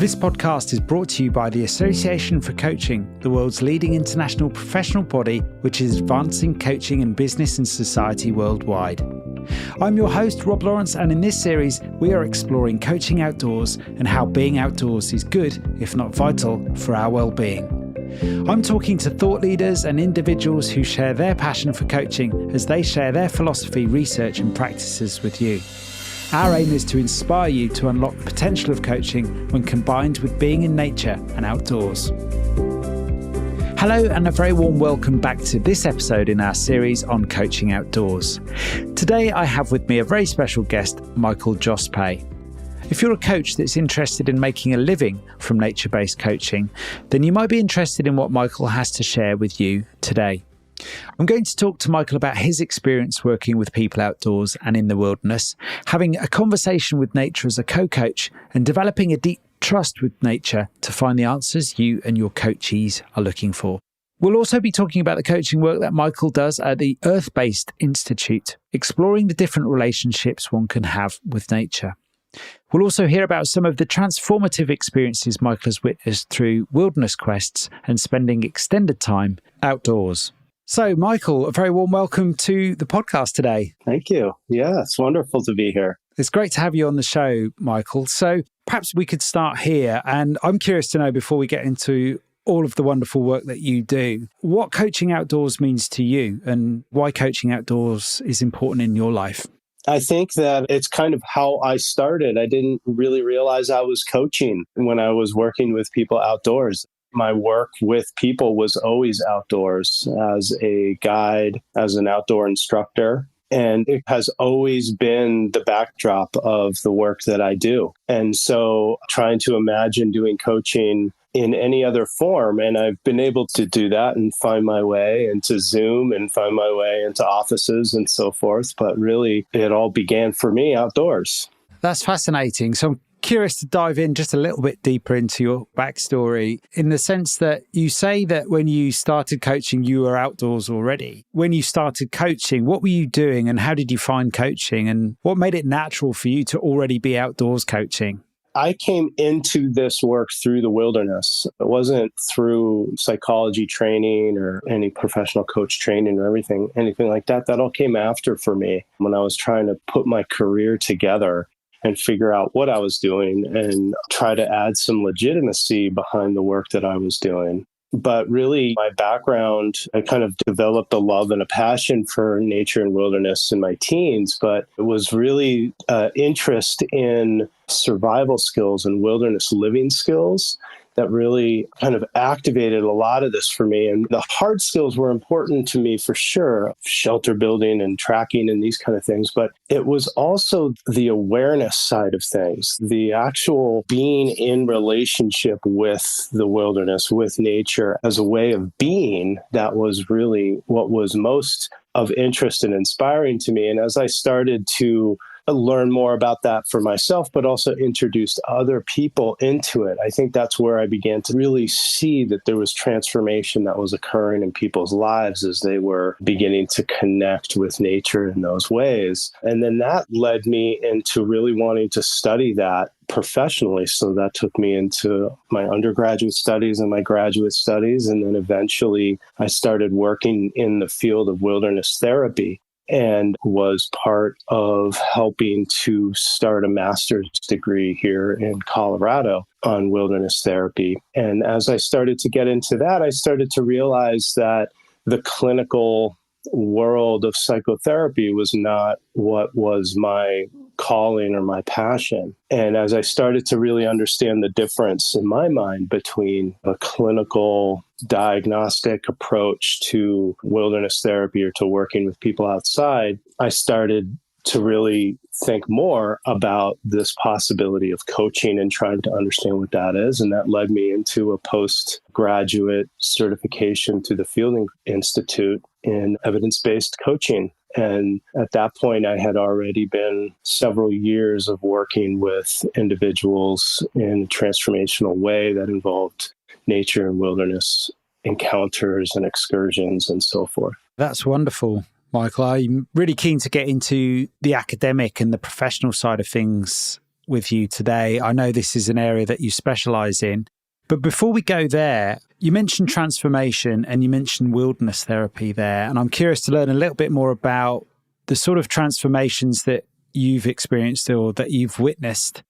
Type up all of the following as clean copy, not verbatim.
This podcast is brought to you by the Association for Coaching, the world's leading international professional body which is advancing coaching in business and society worldwide. I'm your host, Rob Lawrence, and in this series, we are exploring coaching outdoors and how being outdoors is good, if not vital, for our well-being. I'm talking to thought leaders and individuals who share their passion for coaching as they share their philosophy, research and practices with you. Our aim is to inspire you to unlock the potential of coaching when combined with being in nature and outdoors. Hello and a very warm welcome back to this episode in our series on coaching outdoors. Today I have with me a very special guest, Michael Jospé. If you're a coach that's interested in making a living from nature-based coaching, then you might be interested in what Michael has to share with you today. I'm going to talk to Michael about his experience working with people outdoors and in the wilderness, having a conversation with nature as a co-coach, and developing a deep trust with nature to find the answers you and your coachees are looking for. We'll also be talking about the coaching work that Michael does at the Earth-Based Institute, exploring the different relationships one can have with nature. We'll also hear about some of the transformative experiences Michael has witnessed through wilderness quests and spending extended time outdoors. So, Michael, a very warm welcome to the podcast today. Thank you. Yeah, it's wonderful to be here. It's great to have you on the show, Michael. So perhaps we could start here. And I'm curious to know, before we get into all of the wonderful work that you do, what coaching outdoors means to you and why coaching outdoors is important in your life. I think that it's kind of how I started. I didn't really realize I was coaching when I was working with people outdoors. My work with people was always outdoors as a guide, as an outdoor instructor. And it has always been the backdrop of the work that I do. And so trying to imagine doing coaching in any other form, and I've been able to do that and find my way into Zoom and find my way into offices and so forth. But really, it all began for me outdoors. That's fascinating. So I'm curious to dive in just a little bit deeper into your backstory, in the sense that you say that when you started coaching, you were outdoors already. When you started coaching, what were you doing and how did you find coaching, and what made it natural for you to already be outdoors coaching? I came into this work through the wilderness. It wasn't through psychology training or any professional coach training or anything like that. That all came after for me when I was trying to put my career together and figure out what I was doing and try to add some legitimacy behind the work that I was doing. But really, my background, I kind of developed a love and a passion for nature and wilderness in my teens, but it was really interest in survival skills and wilderness living skills that really kind of activated a lot of this for me. And the hard skills were important to me for sure, shelter building and tracking and these kind of things. But it was also the awareness side of things, the actual being in relationship with the wilderness, with nature as a way of being. That was really what was most of interest and inspiring to me. And as I started to learn more about that for myself, but also introduced other people into it, I think that's where I began to really see that there was transformation that was occurring in people's lives as they were beginning to connect with nature in those ways. And then that led me into really wanting to study that professionally. So that took me into my undergraduate studies and my graduate studies. And then eventually I started working in the field of wilderness therapy, and was part of helping to start a master's degree here in Colorado on wilderness therapy. And as I started to get into that, I started to realize that the clinical world of psychotherapy was not what was my calling or my passion. And as I started to really understand the difference in my mind between a clinical diagnostic approach to wilderness therapy or to working with people outside, I started to really think more about this possibility of coaching and trying to understand what that is. And that led me into a postgraduate certification through the Fielding Institute in evidence-based coaching. And at that point, I had already been several years of working with individuals in a transformational way that involved nature and wilderness encounters and excursions and so forth. That's wonderful, Michael. I'm really keen to get into the academic and the professional side of things with you today. I know this is an area that you specialize in. But before we go there, you mentioned transformation and you mentioned wilderness therapy there. And I'm curious to learn a little bit more about the sort of transformations that you've experienced or that you've witnessed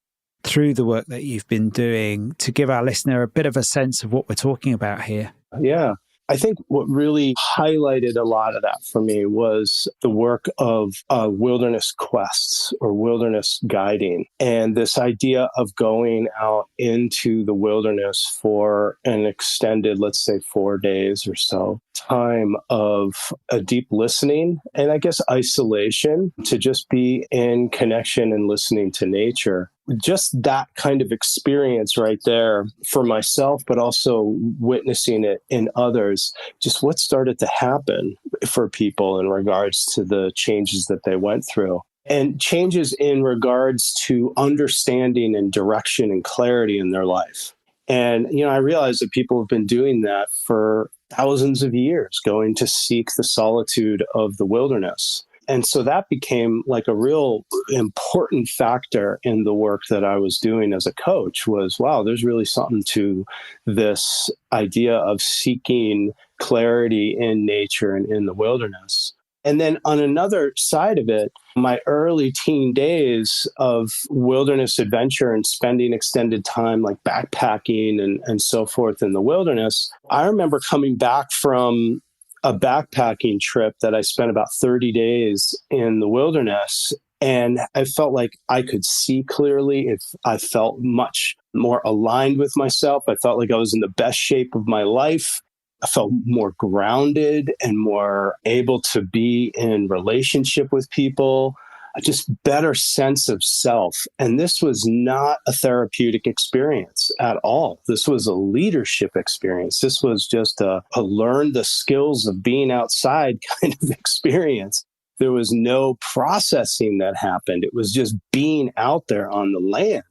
through the work that you've been doing, to give our listener a bit of a sense of what we're talking about here. Yeah. I think what really highlighted a lot of that for me was the work of wilderness quests or wilderness guiding, and this idea of going out into the wilderness for an extended, let's say 4 days or so, time of a deep listening and I guess isolation, to just be in connection and listening to nature. Just that kind of experience right there for myself, but also witnessing it in others, just what started to happen for people in regards to the changes that they went through. And changes in regards to understanding and direction and clarity in their life. And, I realize that people have been doing that for thousands of years, going to seek the solitude of the wilderness. And so that became like a real important factor in the work that I was doing as a coach was, wow, there's really something to this idea of seeking clarity in nature and in the wilderness. And then on another side of it, my early teen days of wilderness adventure and spending extended time like backpacking and so forth in the wilderness, I remember coming back from a backpacking trip that I spent about 30 days in the wilderness. And I felt like I could see clearly. I felt much more aligned with myself. I felt like I was in the best shape of my life. I felt more grounded and more able to be in relationship with people, just better sense of self. And this was not a therapeutic experience at all. This was a leadership experience. This was just a learn the skills of being outside kind of experience. There was no processing that happened. It was just being out there on the land.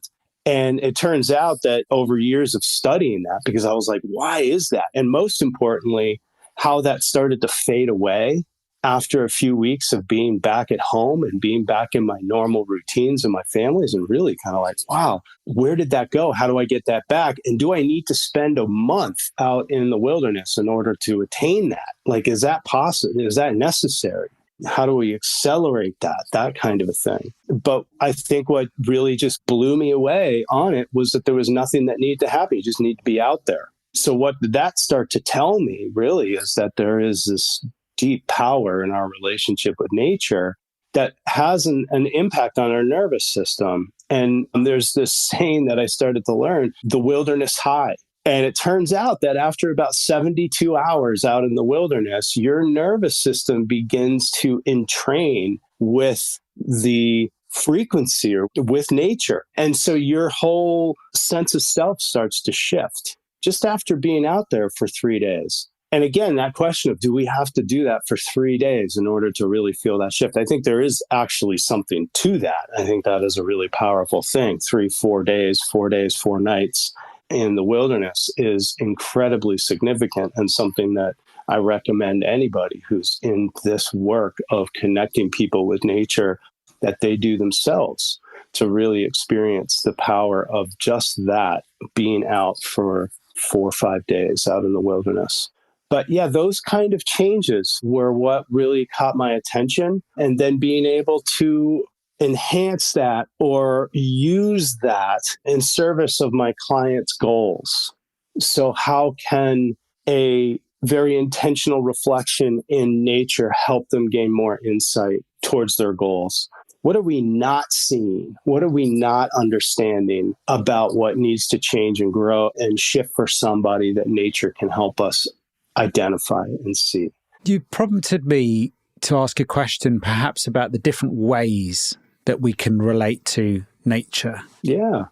And it turns out that over years of studying that, because I was like, why is that? And most importantly, how that started to fade away after a few weeks of being back at home and being back in my normal routines and my families, and really kind of like, wow, where did that go? How do I get that back? And do I need to spend a month out in the wilderness in order to attain that? Like, is that possible? Is that necessary? How do we accelerate that kind of a thing? But I think what really just blew me away on it was that there was nothing that needed to happen. You just need to be out there. So what did that start to tell me really is that there is this deep power in our relationship with nature that has an impact on our nervous system. And there's this saying that I started to learn, the wilderness high. And it turns out that after about 72 hours out in the wilderness, your nervous system begins to entrain with the frequency or with nature. And so your whole sense of self starts to shift just after being out there for 3 days. And again, that question of, do we have to do that for 3 days in order to really feel that shift? I think there is actually something to that. I think that is a really powerful thing. 4 days, 4 nights in the wilderness is incredibly significant and something that I recommend anybody who's in this work of connecting people with nature that they do themselves to really experience the power of just that, being out for 4 or 5 days out in the wilderness. But yeah, those kind of changes were what really caught my attention. And then being able to enhance that or use that in service of my clients' goals. So how can a very intentional reflection in nature help them gain more insight towards their goals? What are we not seeing? What are we not understanding about what needs to change and grow and shift for somebody that nature can help us identify and see? You prompted me to ask a question perhaps about the different ways that we can relate to nature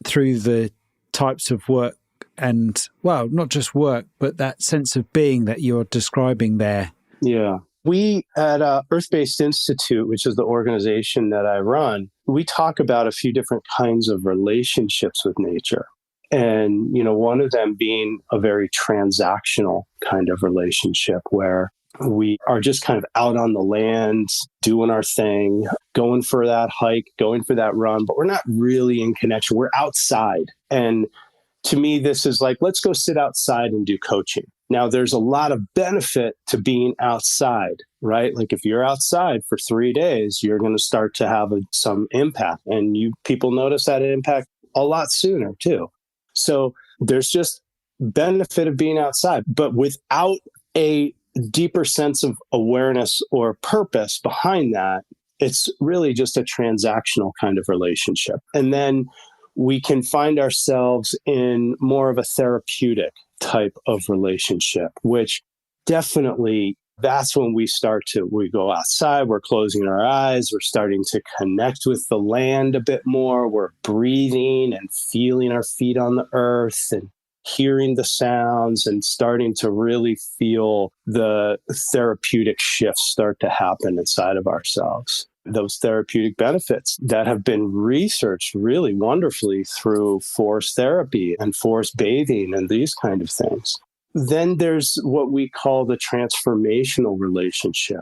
through the types of work and, well, not just work, but that sense of being that you're describing there. Yeah. We at Earth-Based Institute, which is the organization that I run, we talk about a few different kinds of relationships with nature. And, one of them being a very transactional kind of relationship where We are just kind of out on the land, doing our thing, going for that hike, going for that run, but we're not really in connection. We're outside. And to me, this is like, let's go sit outside and do coaching. Now, there's a lot of benefit to being outside, right? Like if you're outside for 3 days, you're going to start to have some impact, and people notice that impact a lot sooner too. So there's just benefit of being outside, but without a deeper sense of awareness or purpose behind that, it's really just a transactional kind of relationship. And then we can find ourselves in more of a therapeutic type of relationship, which definitely that's when we go outside, we're closing our eyes, we're starting to connect with the land a bit more, we're breathing and feeling our feet on the earth and hearing the sounds and starting to really feel the therapeutic shifts start to happen inside of ourselves. Those therapeutic benefits that have been researched really wonderfully through forest therapy and forest bathing and these kind of things. Then there's what we call the transformational relationship,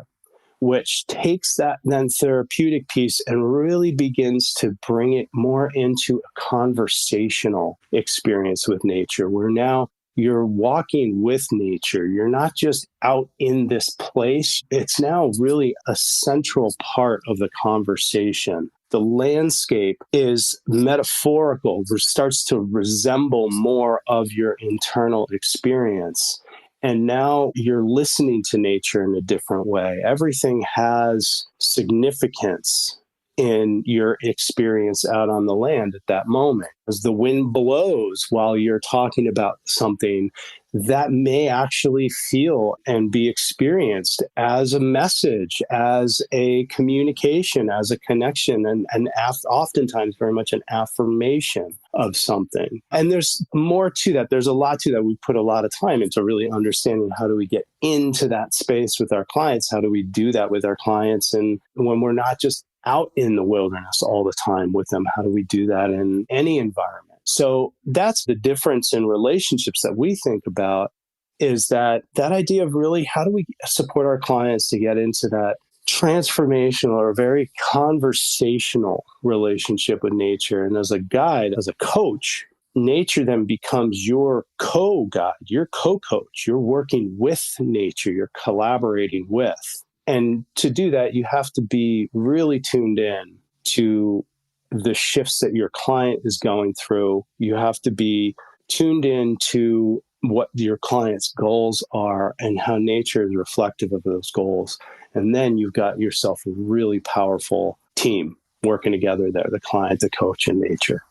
which takes that then therapeutic piece and really begins to bring it more into a conversational experience with nature, where now you're walking with nature. You're not just out in this place. It's now really a central part of the conversation. The landscape is metaphorical, starts to resemble more of your internal experience. And now you're listening to nature in a different way. Everything has significance in your experience out on the land at that moment. As the wind blows while you're talking about something, that may actually feel and be experienced as a message, as a communication, as a connection, and oftentimes very much an affirmation of something. And there's more to that. There's a lot to that. We put a lot of time into really understanding how do we get into that space with our clients? How do we do that with our clients? And when we're not just out in the wilderness all the time with them, how do we do that in any environment? So that's the difference in relationships that we think about, is that idea of really how do we support our clients to get into that transformational or very conversational relationship with nature. And as a guide, as a coach, nature then becomes your co-guide, your co-coach. You're working with nature, you're collaborating with. And to do that, you have to be really tuned in to the shifts that your client is going through. You have to be tuned in to what your client's goals are and how nature is reflective of those goals. And then you've got yourself a really powerful team working together there, the client, the coach, and nature.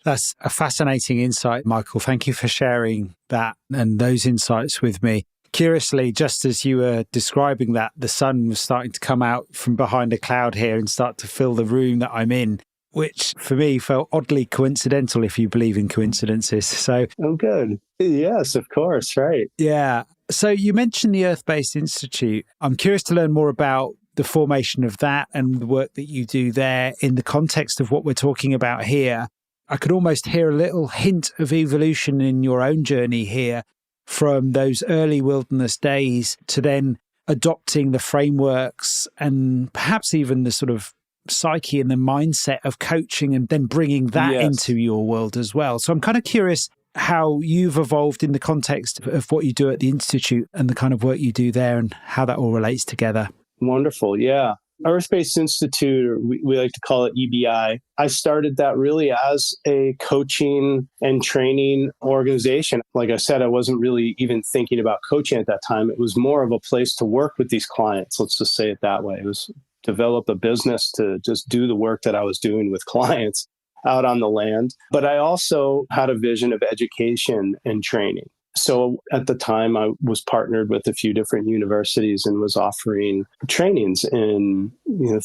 That's a fascinating insight, Michael. Thank you for sharing that and those insights with me. Curiously, just as you were describing that, the sun was starting to come out from behind a cloud here and start to fill the room that I'm in, which for me felt oddly coincidental, if you believe in coincidences. So, oh, good. Yes, of course. Right. Yeah. So you mentioned the Earth-Based Institute. I'm curious to learn more about the formation of that and the work that you do there in the context of what we're talking about here. I could almost hear a little hint of evolution in your own journey here, from those early wilderness days to then adopting the frameworks and perhaps even the sort of psyche and the mindset of coaching and then bringing that into your world as well. So I'm kind of curious how you've evolved in the context of what you do at the Institute and the kind of work you do there and how that all relates together. Wonderful. Yeah. Earth-Based Institute, or we like to call it EBI. I started that really as a coaching and training organization. Like I said, I wasn't really even thinking about coaching at that time. It was more of a place to work with these clients. Let's just say it that way. It was develop a business to just do the work that I was doing with clients out on the land. But I also had a vision of education and training. So at the time, I was partnered with a few different universities and was offering trainings in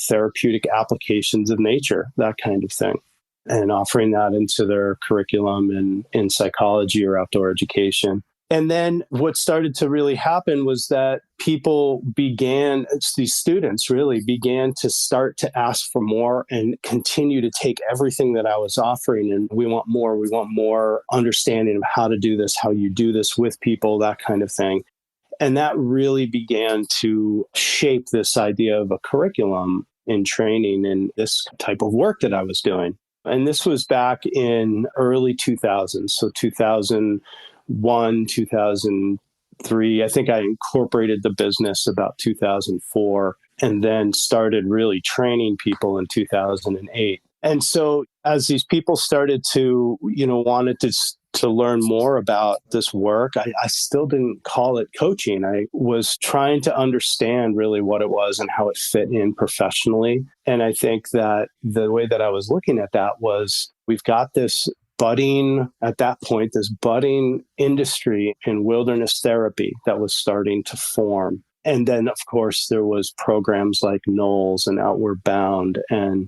therapeutic applications of nature, that kind of thing, and offering that into their curriculum in psychology or outdoor education. And then what started to really happen was that these students really began to start to ask for more and continue to take everything that I was offering. And we want more understanding of how to do this, how you do this with people, that kind of thing. And that really began to shape this idea of a curriculum in training and this type of work that I was doing. And this was back in early 2000s. So 2001, 2003. I think I incorporated the business about 2004 and then started really training people in 2008. And so as these people started to, wanted to learn more about this work, I still didn't call it coaching. I was trying to understand really what it was and how it fit in professionally. And I think that the way that I was looking at that was we've got this budding industry in wilderness therapy that was starting to form. And then, of course, there was programs like Knowles and Outward Bound. And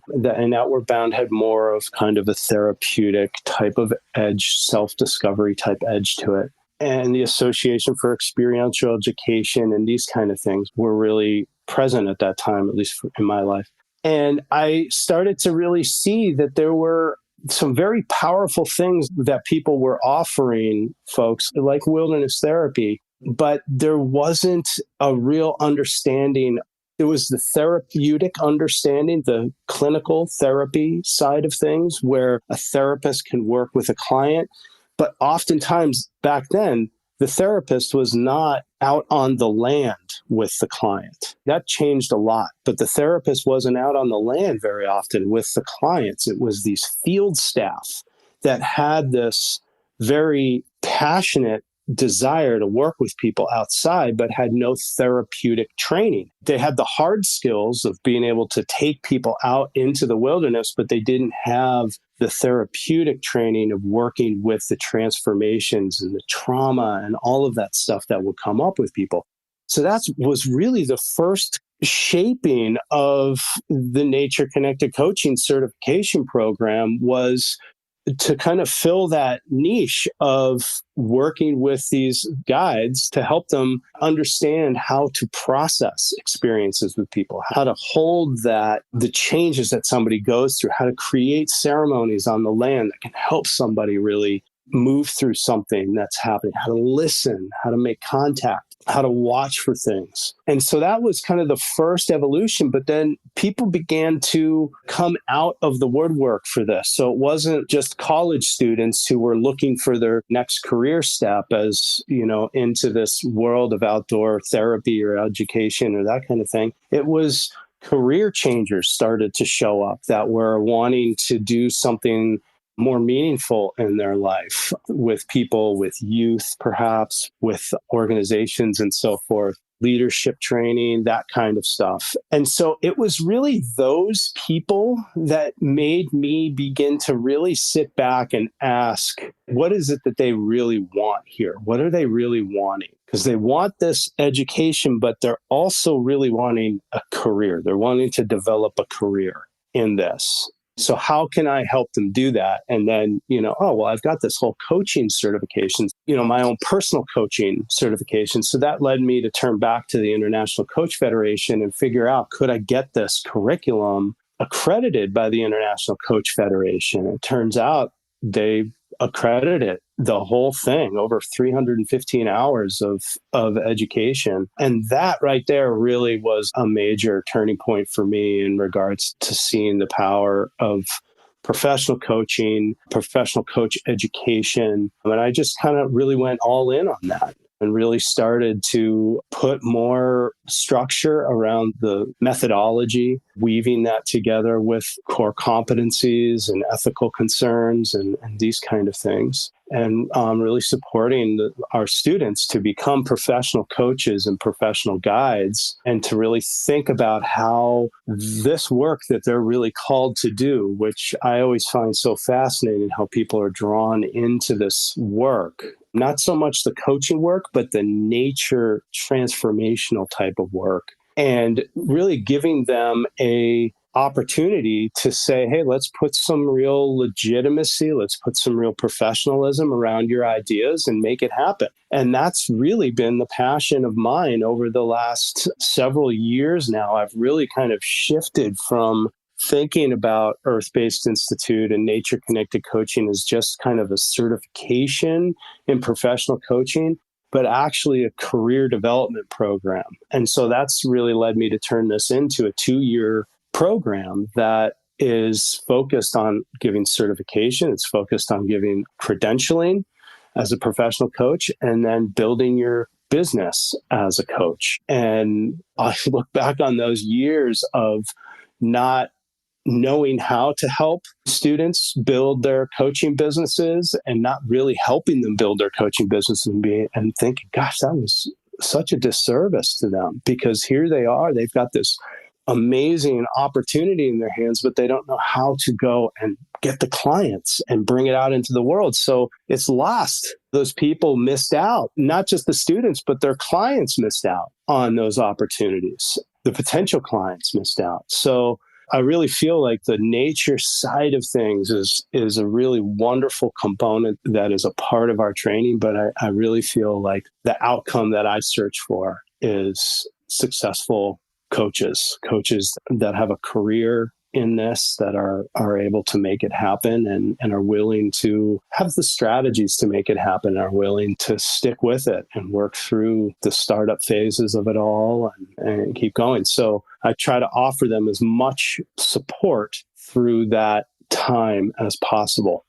Outward Bound had more of kind of a therapeutic type of edge, self-discovery type edge to it. And the Association for Experiential Education and these kind of things were really present at that time, at least in my life. And I started to really see that there were some very powerful things that people were offering folks, like wilderness therapy. But there wasn't a real understanding. It was the therapeutic understanding, the clinical therapy side of things, where a therapist can work with a client. But oftentimes back then, the therapist was not out on the land with the client. That changed a lot. But the therapist wasn't out on the land very often with the clients. It was these field staff that had this very passionate desire to work with people outside, but had no therapeutic training. They had the hard skills of being able to take people out into the wilderness, but they didn't have the therapeutic training of working with the transformations and the trauma and all of that stuff that would come up with people. So that was really the first shaping of the Nature Connected Coaching certification program, was to kind of fill that niche of working with these guides to help them understand how to process experiences with people, how to hold the changes that somebody goes through, how to create ceremonies on the land that can help somebody really move through something that's happening, how to listen, how to make contact, how to watch for things. And so that was kind of the first evolution. But then people began to come out of the woodwork for this. So it wasn't just college students who were looking for their next career step as, into this world of outdoor therapy or education or that kind of thing. It was career changers started to show up that were wanting to do something more meaningful in their life with people, with youth, perhaps with organizations and so forth, leadership training, that kind of stuff. And so it was really those people that made me begin to really sit back and ask, what is it that they really want here? What are they really wanting? Because they want this education, but they're also really wanting a career. They're wanting to develop a career in this. So how can I help them do that? And then, I've got this whole coaching certification, my own personal coaching certification. So that led me to turn back to the International Coach Federation and figure out, could I get this curriculum accredited by the International Coach Federation? It turns out they accredited the whole thing, over 315 hours of education. And that right there really was a major turning point for me in regards to seeing the power of professional coaching, professional coach education. And I just kind of really went all in on that and really started to put more structure around the methodology, weaving that together with core competencies and ethical concerns and these kind of things. And really supporting our students to become professional coaches and professional guides, and to really think about how this work that they're really called to do, which I always find so fascinating, how people are drawn into this work. Not so much the coaching work, but the nature transformational type of work, and really giving them a opportunity to say, hey, let's put some real legitimacy, let's put some real professionalism around your ideas and make it happen. And that's really been the passion of mine over the last several years now. I've really kind of shifted from thinking about Earth-Based Institute and Nature-Connected Coaching as just kind of a certification in professional coaching. but actually a career development program. And so that's really led me to turn this into a 2-year program that is focused on giving certification. It's focused on giving credentialing as a professional coach, and then building your business as a coach. And I look back on those years of not knowing how to help students build their coaching businesses and not really helping them build their coaching business, and thinking, gosh, that was such a disservice to them, because here they are, they've got this amazing opportunity in their hands, but they don't know how to go and get the clients and bring it out into the world. So it's lost. Those people missed out, not just the students, but their clients missed out on those opportunities. The potential clients missed out. So I really feel like the nature side of things is a really wonderful component that is a part of our training. But I really feel like the outcome that I search for is successful coaches that have a career in this, that are able to make it happen and are willing to have the strategies to make it happen, are willing to stick with it and work through the startup phases of it all and keep going. So I try to offer them as much support through that time as possible.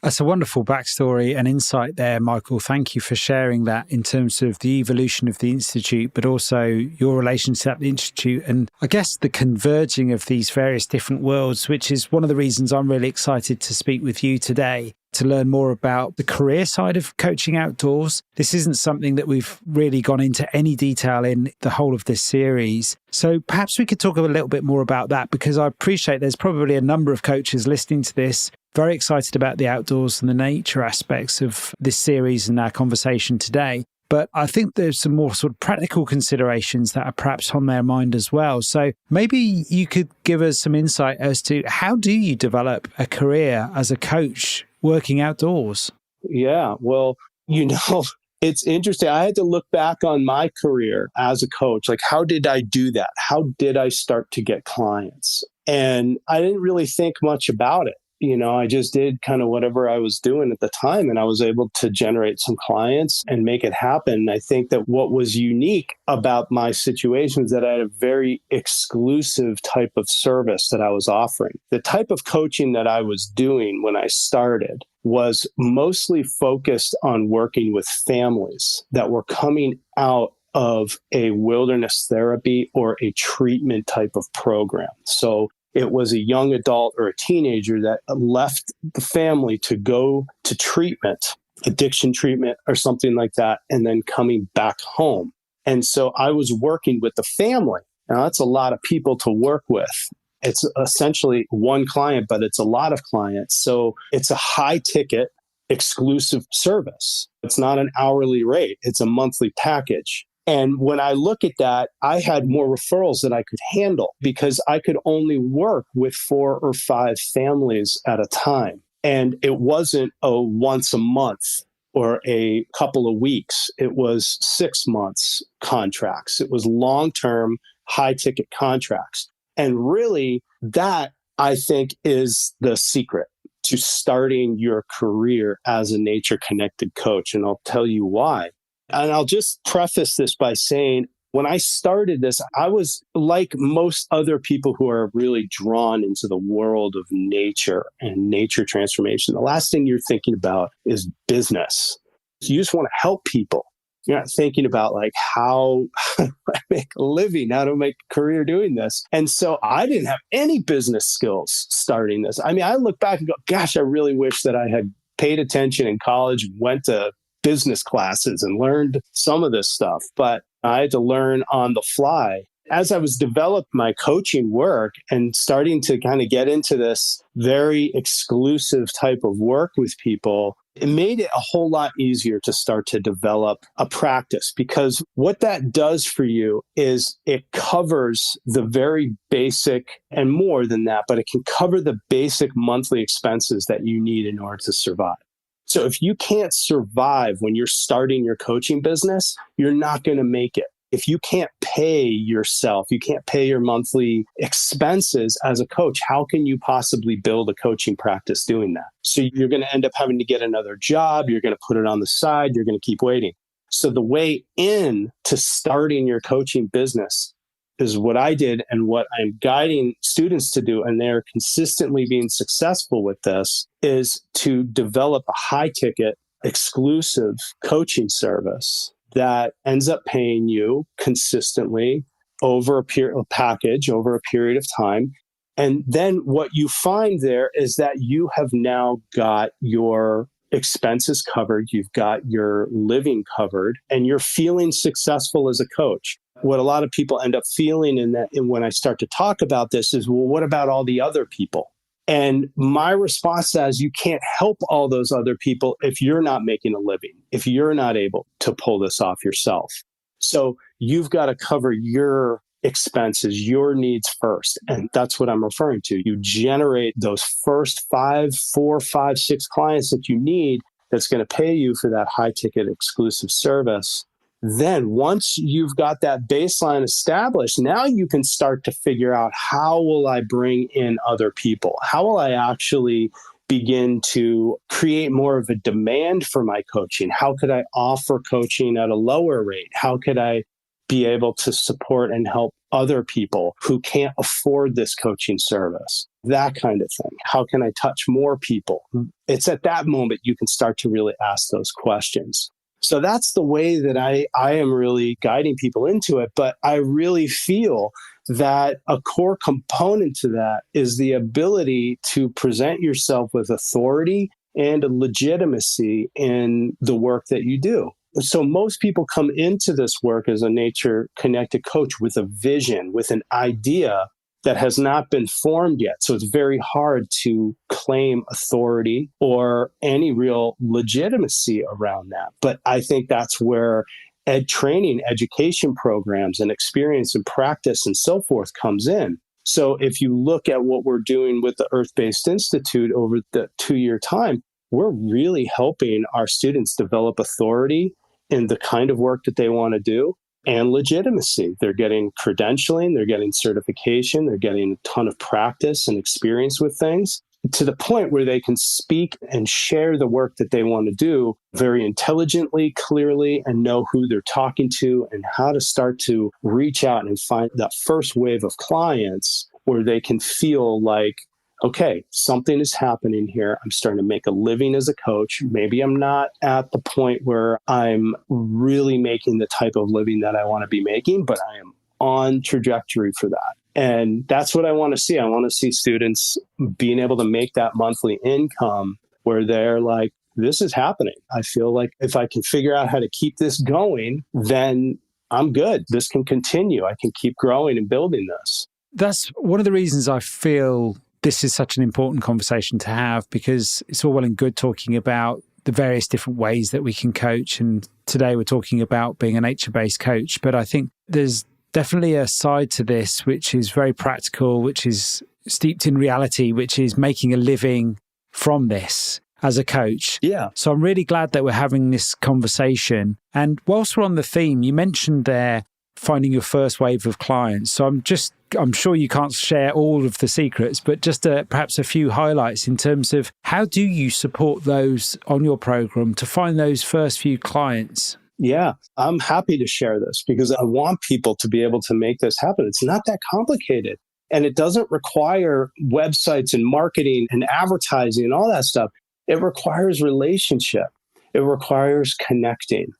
That's a wonderful backstory and insight there, Michael. Thank you for sharing that in terms of the evolution of the Institute, but also your relationship at the Institute and I guess the converging of these various different worlds, which is one of the reasons I'm really excited to speak with you today, to learn more about the career side of coaching outdoors. This isn't something that we've really gone into any detail in the whole of this series. So perhaps we could talk a little bit more about that, because I appreciate there's probably a number of coaches listening to this very excited about the outdoors and the nature aspects of this series and our conversation today. But I think there's some more sort of practical considerations that are perhaps on their mind as well. So maybe you could give us some insight as to how do you develop a career as a coach working outdoors? Yeah, well, it's interesting. I had to look back on my career as a coach. Like, how did I do that? How did I start to get clients? And I didn't really think much about it. I just did kind of whatever I was doing at the time, and I was able to generate some clients and make it happen. I think that what was unique about my situation is that I had a very exclusive type of service that I was offering. The type of coaching that I was doing when I started was mostly focused on working with families that were coming out of a wilderness therapy or a treatment type of program. So it was a young adult or a teenager that left the family to go to treatment, addiction treatment or something like that, and then coming back home. And so I was working with the family. Now, that's a lot of people to work with. It's essentially one client, but it's a lot of clients. So it's a high ticket, exclusive service. It's not an hourly rate. It's a monthly package. And when I look at that, I had more referrals that I could handle because I could only work with 4 or 5 families at a time. And it wasn't a once a month or a couple of weeks. It was 6 months contracts. It was long-term, high-ticket contracts. And really, that, I think, is the secret to starting your career as a nature-connected coach. And I'll tell you why. And I'll just preface this by saying, when I started this, I was like most other people who are really drawn into the world of nature and nature transformation. The last thing you're thinking about is business. You just want to help people. You're not thinking about like how I make a living, how to make a career doing this. And so I didn't have any business skills starting this. I mean, I look back and go, gosh, I really wish that I had paid attention in college, went to business classes and learned some of this stuff, but I had to learn on the fly. As I was developing my coaching work and starting to kind of get into this very exclusive type of work with people, it made it a whole lot easier to start to develop a practice, because what that does for you is it covers the very basic and more than that, but it can cover the basic monthly expenses that you need in order to survive. So if you can't survive when you're starting your coaching business, you're not going to make it. If you can't pay yourself, you can't pay your monthly expenses as a coach, how can you possibly build a coaching practice doing that? So you're going to end up having to get another job. You're going to put it on the side. You're going to keep waiting. So the way in to starting your coaching business is what I did and what I'm guiding students to do, and they're consistently being successful with this, is to develop a high ticket, exclusive coaching service that ends up paying you consistently over a package over a period of time. And then what you find there is that you have now got your expenses covered, you've got your living covered, and you're feeling successful as a coach. What a lot of people end up feeling and when I start to talk about this is, well, what about all the other people? And my response to that is, you can't help all those other people if you're not making a living, if you're not able to pull this off yourself. So you've got to cover your expenses, your needs first. And that's what I'm referring to. You generate those first 4, 5, 6 clients that you need that's going to pay you for that high ticket exclusive service. Then once you've got that baseline established, now you can start to figure out, how will I bring in other people? How will I actually begin to create more of a demand for my coaching? How could I offer coaching at a lower rate? How could I be able to support and help other people who can't afford this coaching service? That kind of thing. How can I touch more people? It's at that moment you can start to really ask those questions. So that's the way that I am really guiding people into it. But I really feel that a core component to that is the ability to present yourself with authority and a legitimacy in the work that you do. So most people come into this work as a nature-connected coach with a vision, with an idea that has not been formed yet. So it's very hard to claim authority or any real legitimacy around that. But I think that's where education programs and experience and practice and so forth comes in. So if you look at what we're doing with the Earth-Based Institute over the 2-year time, we're really helping our students develop authority in the kind of work that they want to do and legitimacy. They're getting credentialing, they're getting certification, they're getting a ton of practice and experience with things, to the point where they can speak and share the work that they want to do very intelligently, clearly, and know who they're talking to and how to start to reach out and find that first wave of clients where they can feel like, okay, something is happening here. I'm starting to make a living as a coach. Maybe I'm not at the point where I'm really making the type of living that I want to be making, but I am on trajectory for that. And that's what I want to see. I want to see students being able to make that monthly income where they're like, this is happening. I feel like if I can figure out how to keep this going, then I'm good. This can continue. I can keep growing and building this. That's one of the reasons I feel this is such an important conversation to have, because it's all well and good talking about the various different ways that we can coach. And today we're talking about being a nature-based coach. But I think there's definitely a side to this which is very practical, which is steeped in reality, which is making a living from this as a coach. Yeah. So I'm really glad that we're having this conversation. And whilst we're on the theme, you mentioned there finding your first wave of clients. So I'm sure you can't share all of the secrets, but just perhaps a few highlights in terms of how do you support those on your program to find those first few clients? Yeah, I'm happy to share this because I want people to be able to make this happen. It's not that complicated. And it doesn't require websites and marketing and advertising and all that stuff. It requires relationship. It requires connecting.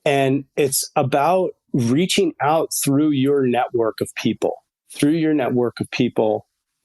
And it's about reaching out through your network of people,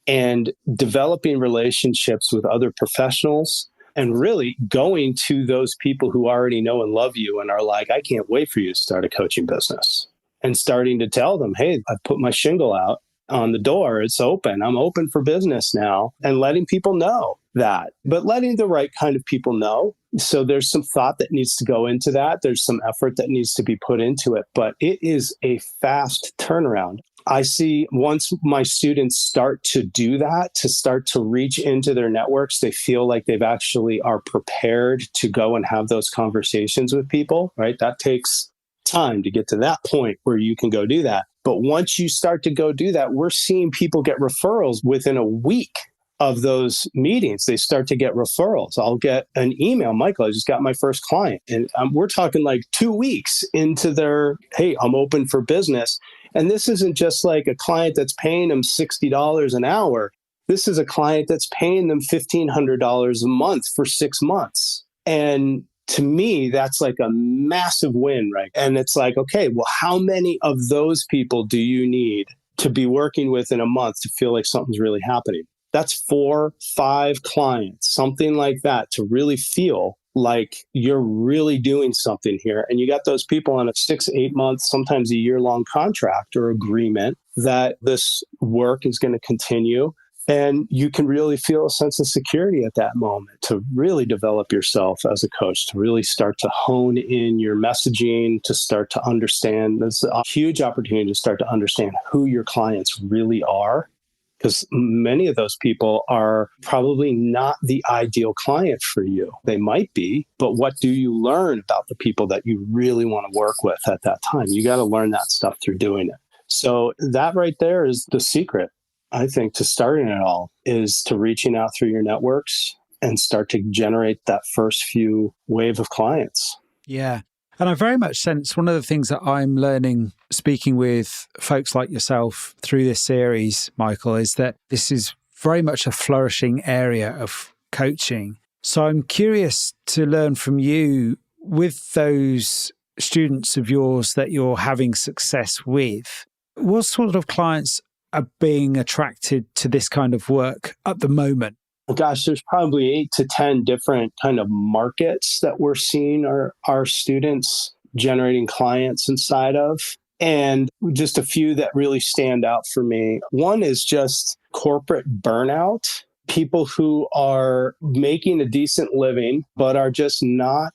and developing relationships with other professionals, and really going to those people who already know and love you and are like, I can't wait for you to start a coaching business. And starting to tell them, hey, I put my shingle out on the door. It's open. I'm open for business now. And letting people know that, but letting the right kind of people know. So there's some thought that needs to go into that. There's some effort that needs to be put into it, but it is a fast turnaround. I see once my students start to do that, to start to reach into their networks, they feel like they've actually are prepared to go and have those conversations with people, right? That takes time to get to that point where you can go do that. But once you start to go do that, we're seeing people get referrals within a week. of those meetings, they start to get referrals. I'll get an email, Michael, I just got my first client. And we're talking like 2 weeks into their, hey, I'm open for business. And this isn't just like a client that's paying them $60 an hour. This is a client that's paying them $1,500 a month for 6 months. And to me, that's like a massive win, right? And it's like, okay, well, how many of those people do you need to be working with in a month to feel like something's really happening? That's 4, 5 clients, something like that, to really feel like you're really doing something here. And you got those people on a 6, 8 months, sometimes a year-long contract or agreement that this work is going to continue. And you can really feel a sense of security at that moment to really develop yourself as a coach, to really start to hone in your messaging, to start to understand. There's a huge opportunity to start to understand who your clients really are, because many of those people are probably not the ideal client for you. They might be, but what do you learn about the people that you really want to work with at that time? You got to learn that stuff through doing it. So that right there is the secret, I think, to starting it all, is to reaching out through your networks and start to generate that first few wave of clients. Yeah. And I very much sense one of the things that I'm learning speaking with folks like yourself through this series, Michael, is that this is very much a flourishing area of coaching. So I'm curious to learn from you, with those students of yours that you're having success with, what sort of clients are being attracted to this kind of work at the moment? Gosh, there's probably 8 to 10 different kind of markets that we're seeing our students generating clients inside of. And just a few that really stand out for me. One is just corporate burnout. People who are making a decent living, but are just not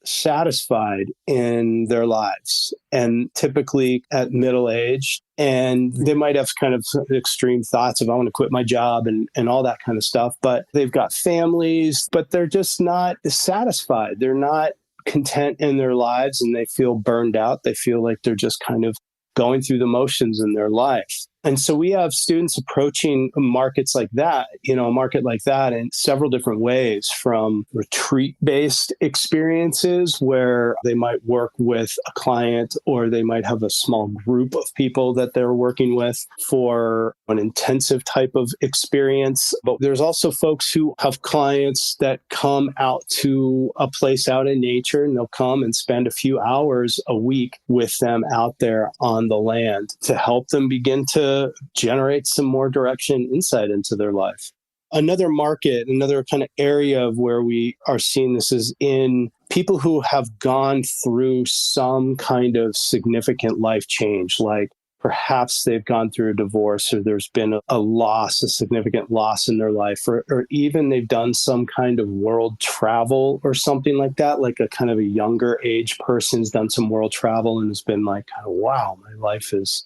satisfied in their lives, and typically at middle age. And they might have kind of extreme thoughts of, I want to quit my job and all that kind of stuff. But they've got families, but they're just not satisfied. They're not content in their lives, and they feel burned out. They feel like they're just kind of going through the motions in their life. And so we have students approaching markets like that, a market like that in several different ways, from retreat-based experiences where they might work with a client, or they might have a small group of people that they're working with for an intensive type of experience. But there's also folks who have clients that come out to a place out in nature, and they'll come and spend a few hours a week with them out there on the land to help them begin to generate some more direction, insight into their life. Another market, another kind of area of where we are seeing this is in people who have gone through some kind of significant life change, like perhaps they've gone through a divorce, or there's been a loss, a significant loss in their life, or even they've done some kind of world travel or something like that, like a kind of a younger age person's done some world travel and has been like, wow, my life there's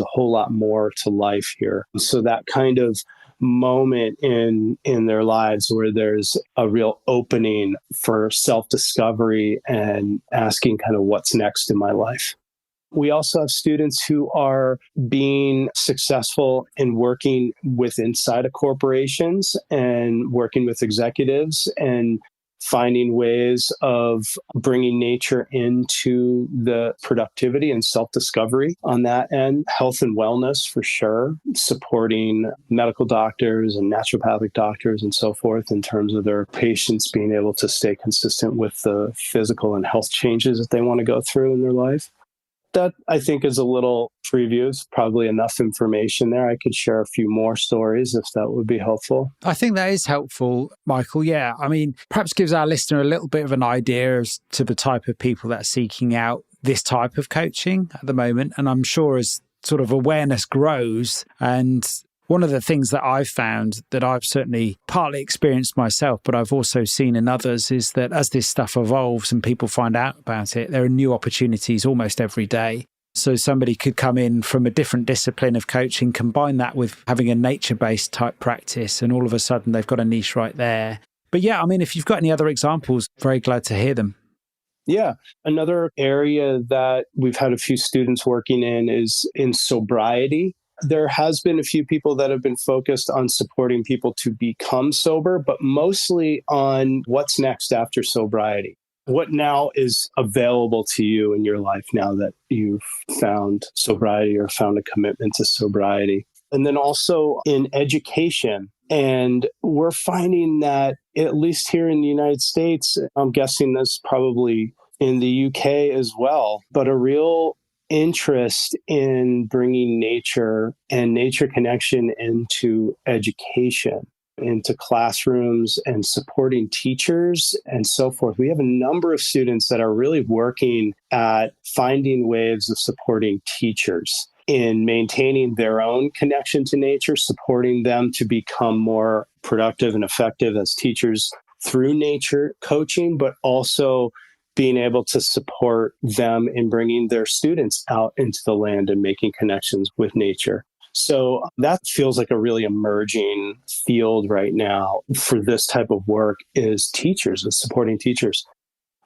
a whole lot more to life here. So that kind of moment in their lives where there's a real opening for self-discovery and asking kind of what's next in my life. We also have students who are being successful in working with inside of corporations and working with executives and finding ways of bringing nature into the productivity and self-discovery on that end. Health and wellness, for sure, supporting medical doctors and naturopathic doctors and so forth in terms of their patients being able to stay consistent with the physical and health changes that they want to go through in their life. That, I think, is a little preview. It's probably enough information there. I could share a few more stories if that would be helpful. I think that is helpful, Michael. Yeah. I mean, perhaps gives our listener a little bit of an idea as to the type of people that are seeking out this type of coaching at the moment. And I'm sure as sort of awareness grows, and one of the things that I've found that I've certainly partly experienced myself, but I've also seen in others, is that as this stuff evolves and people find out about it, there are new opportunities almost every day. So somebody could come in from a different discipline of coaching, combine that with having a nature-based type practice, and all of a sudden they've got a niche right there. But yeah, I mean, if you've got any other examples, very glad to hear them. Yeah. Another area that we've had a few students working in is in sobriety. There has been a few people that have been focused on supporting people to become sober, but mostly on what's next after sobriety. What now is available to you in your life now that you've found sobriety or found a commitment to sobriety? And then also in education. And we're finding that, at least here in the United States, I'm guessing that's probably in the UK as well, but a real interest in bringing nature and nature connection into education, into classrooms and supporting teachers and so forth. We have a number of students that are really working at finding ways of supporting teachers in maintaining their own connection to nature, supporting them to become more productive and effective as teachers through nature coaching, but also being able to support them in bringing their students out into the land and making connections with nature. So that feels like a really emerging field right now for this type of work is teachers and supporting teachers.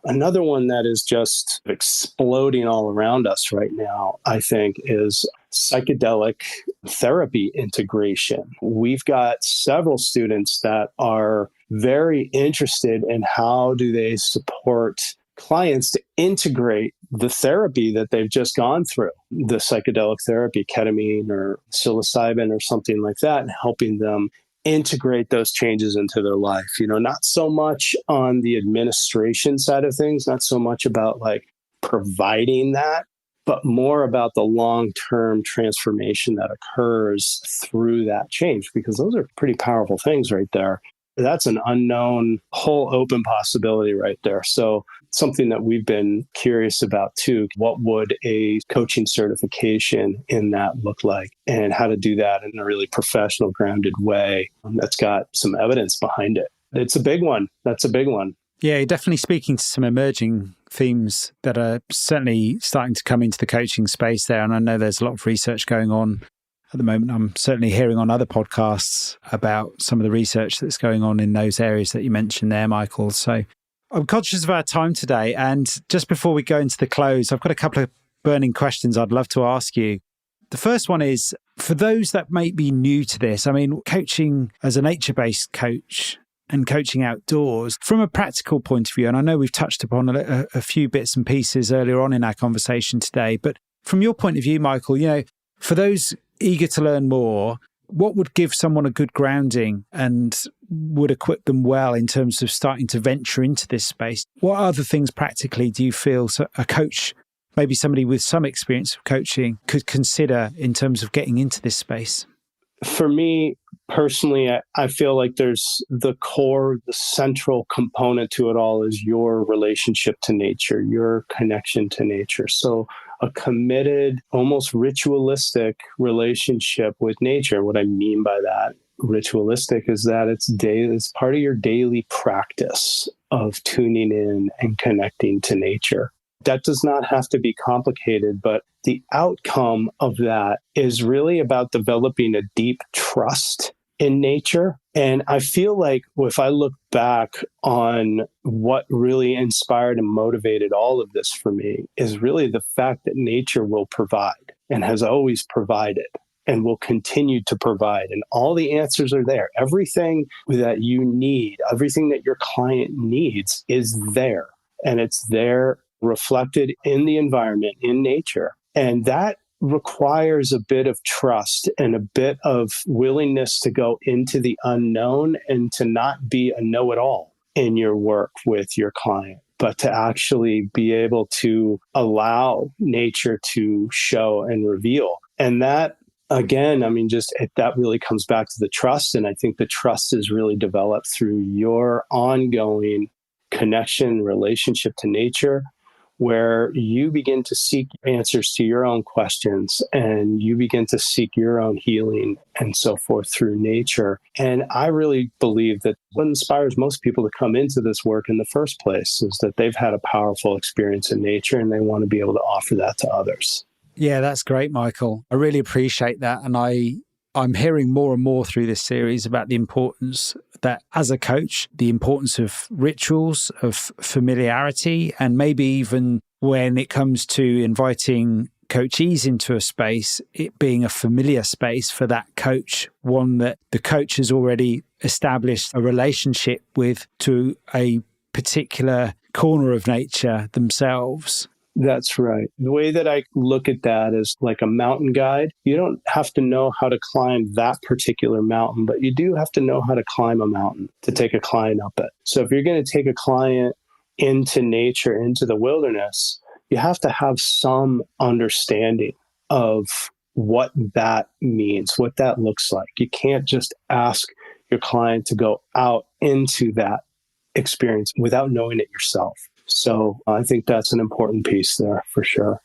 Another one that is just exploding all around us right now, I think, is psychedelic therapy integration. We've got several students that are very interested in how do they support clients to integrate the therapy that they've just gone through, the psychedelic therapy, ketamine or psilocybin or something like that, and helping them integrate those changes into their life. Not so much on the administration side of things, not so much about like providing that, but more about the long-term transformation that occurs through that change, because those are pretty powerful things right there. That's an unknown, whole open possibility right there. So something that we've been curious about too, what would a coaching certification in that look like and how to do that in a really professional, grounded way that's got some evidence behind it. It's a big one. That's a big one. Yeah, you're definitely speaking to some emerging themes that are certainly starting to come into the coaching space there. And I know there's a lot of research going on at the moment. I'm certainly hearing on other podcasts about some of the research that's going on in those areas that you mentioned there, Michael. So I'm conscious of our time today. And just before we go into the close, I've got a couple of burning questions I'd love to ask you. The first one is, for those that may be new to this, I mean, coaching as a nature-based coach and coaching outdoors, from a practical point of view, and I know we've touched upon a few bits and pieces earlier on in our conversation today, but from your point of view, Michael, for those eager to learn more, what would give someone a good grounding and would equip them well in terms of starting to venture into this space? What other things practically do you feel a coach, maybe somebody with some experience of coaching, could consider in terms of getting into this space? For me personally, I feel like there's the core, the central component to it all is your relationship to nature, your connection to nature. So a committed, almost ritualistic relationship with nature. What I mean by that, ritualistic, is that it's part of your daily practice of tuning in and connecting to nature. That does not have to be complicated, but the outcome of that is really about developing a deep trust in nature. And I feel like if I look back on what really inspired and motivated all of this for me is really the fact that nature will provide and has always provided and will continue to provide. And all the answers are there. Everything that you need, everything that your client needs is there. And it's there reflected in the environment, in nature. And that requires a bit of trust and a bit of willingness to go into the unknown and to not be a know-it-all in your work with your client, but to actually be able to allow nature to show and reveal. And that, again, that really comes back to the trust. And I think the trust is really developed through your ongoing connection, relationship to nature, where you begin to seek answers to your own questions and you begin to seek your own healing and so forth through nature. And I really believe that what inspires most people to come into this work in the first place is that they've had a powerful experience in nature and they want to be able to offer that to others. Yeah, that's great, Michael. I really appreciate that. And I'm hearing more and more through this series about the importance that, as a coach, the importance of rituals, of familiarity, and maybe even when it comes to inviting coachees into a space, it being a familiar space for that coach, one that the coach has already established a relationship with to a particular corner of nature themselves. That's right. The way that I look at that is like a mountain guide. You don't have to know how to climb that particular mountain, but you do have to know how to climb a mountain to take a client up it. So if you're going to take a client into nature, into the wilderness, you have to have some understanding of what that means, what that looks like. You can't just ask your client to go out into that experience without knowing it yourself. So I think that's an important piece there for sure.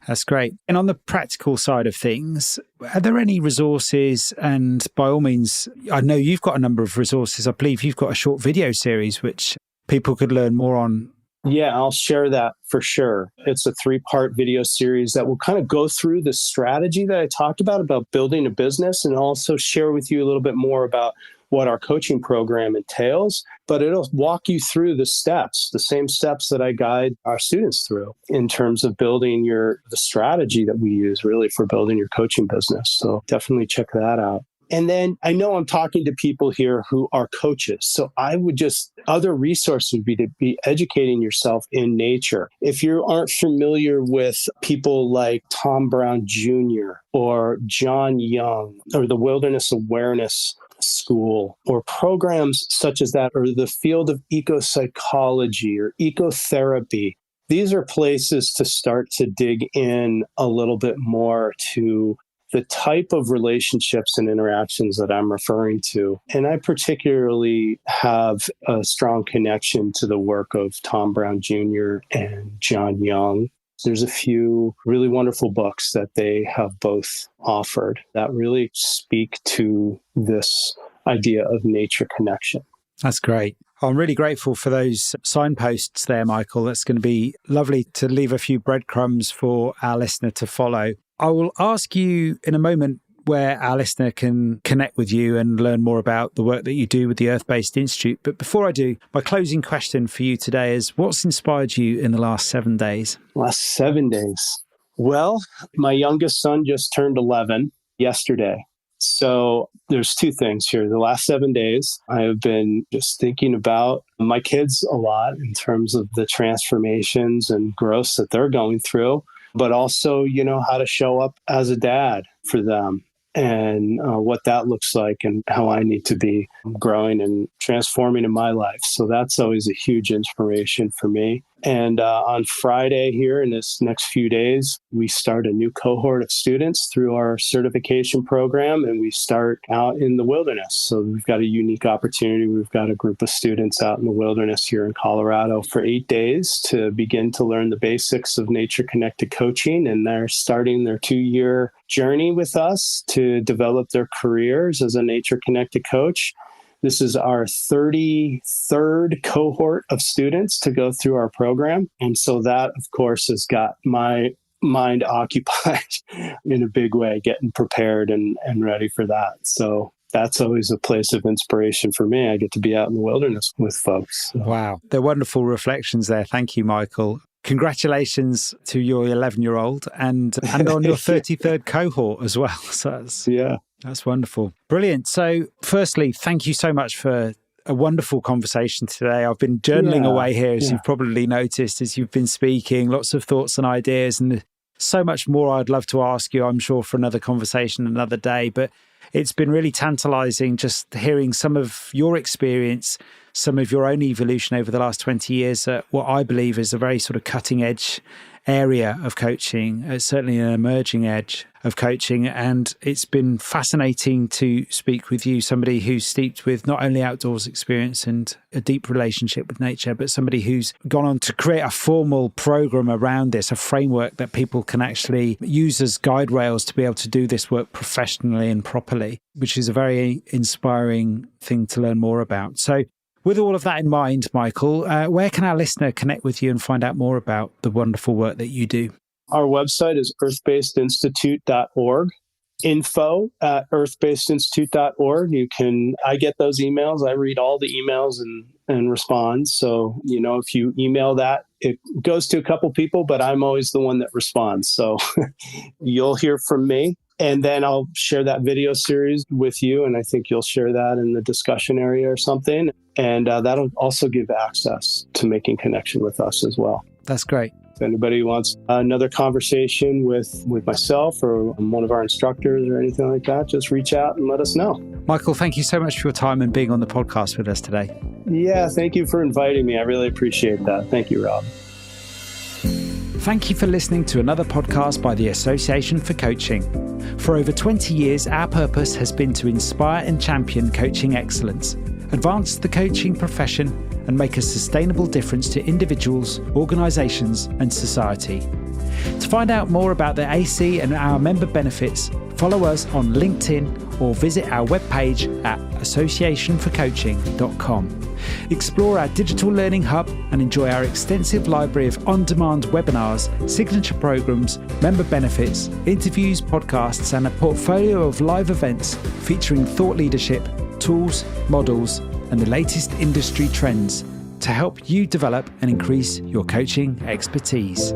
That's great. And on the practical side of things, are there any resources? And by all means, I know you've got a number of resources. I believe you've got a short video series which people could learn more on. Yeah, I'll share that for sure. It's a 3-part video series that will kind of go through the strategy that I talked about building a business, and also share with you a little bit more about what our coaching program entails. But it'll walk you through the steps, the same steps that I guide our students through in terms of building the strategy that we use really for building your coaching business. So definitely check that out. And then I know I'm talking to people here who are coaches. So other resources would be to be educating yourself in nature. If you aren't familiar with people like Tom Brown Jr. or John Young or the Wilderness Awareness School or programs such as that, or the field of eco-psychology or ecotherapy, these are places to start to dig in a little bit more to the type of relationships and interactions that I'm referring to. And I particularly have a strong connection to the work of Tom Brown Jr. and John Young. There's a few really wonderful books that they have both offered that really speak to this idea of nature connection. That's great. I'm really grateful for those signposts there, Michael. That's going to be lovely to leave a few breadcrumbs for our listener to follow. I will ask you in a moment where our listener can connect with you and learn more about the work that you do with the Earth-Based Institute. But before I do, my closing question for you today is, what's inspired you in the last 7 days? Last 7 days. Well, my youngest son just turned 11 yesterday. So there's 2 things here. The last 7 days, I have been just thinking about my kids a lot in terms of the transformations and growths that they're going through, but also, how to show up as a dad for them and what that looks like and how I need to be growing and transforming in my life. So that's always a huge inspiration for me. And on Friday here in this next few days, we start a new cohort of students through our certification program, and we start out in the wilderness. So we've got a unique opportunity. We've got a group of students out in the wilderness here in Colorado for 8 days to begin to learn the basics of nature-connected coaching. And they're starting their 2-year journey with us to develop their careers as a nature-connected coach. This is our 33rd cohort of students to go through our program. And so that, of course, has got my mind occupied in a big way, getting prepared and ready for that. So that's always a place of inspiration for me. I get to be out in the wilderness with folks. So. Wow. They're wonderful reflections there. Thank you, Michael. Congratulations to your 11-year-old and on your 33rd cohort as well. So that's wonderful. Brilliant. So firstly, thank you so much for a wonderful conversation today. I've been journaling away here, as you've probably noticed, as you've been speaking, lots of thoughts and ideas, and so much more I'd love to ask you, I'm sure, for another conversation another day. But it's been really tantalizing just hearing some of your experience, some of your own evolution over the last 20 years at what I believe is a very sort of cutting edge area of coaching, certainly an emerging edge of coaching. And it's been fascinating to speak with you, somebody who's steeped with not only outdoors experience and a deep relationship with nature, but somebody who's gone on to create a formal program around this, a framework that people can actually use as guide rails to be able to do this work professionally and properly, which is a very inspiring thing to learn more about. So with all of that in mind, Michael, where can our listener connect with you and find out more about the wonderful work that you do? Our website is earthbasedinstitute.org, info@earthbasedinstitute.org. I get those emails. I read all the emails and respond. So, if you email that it goes to a couple people, but I'm always the one that responds. So you'll hear from me. And then I'll share that video series with you. And I think you'll share that in the discussion area or something. And that'll also give access to making connection with us as well. That's great. If anybody wants another conversation with myself or one of our instructors or anything like that, just reach out and let us know. Michael, thank you so much for your time and being on the podcast with us today. Yeah, thank you for inviting me. I really appreciate that. Thank you, Rob. Thank you for listening to another podcast by the Association for Coaching. For over 20 years, our purpose has been to inspire and champion coaching excellence, advance the coaching profession, and make a sustainable difference to individuals, organisations, and society. To find out more about the AC and our member benefits, follow us on LinkedIn or visit our webpage at associationforcoaching.com. Explore our digital learning hub and enjoy our extensive library of on-demand webinars, signature programs, member benefits, interviews, podcasts, and a portfolio of live events featuring thought leadership, tools, models, and the latest industry trends to help you develop and increase your coaching expertise.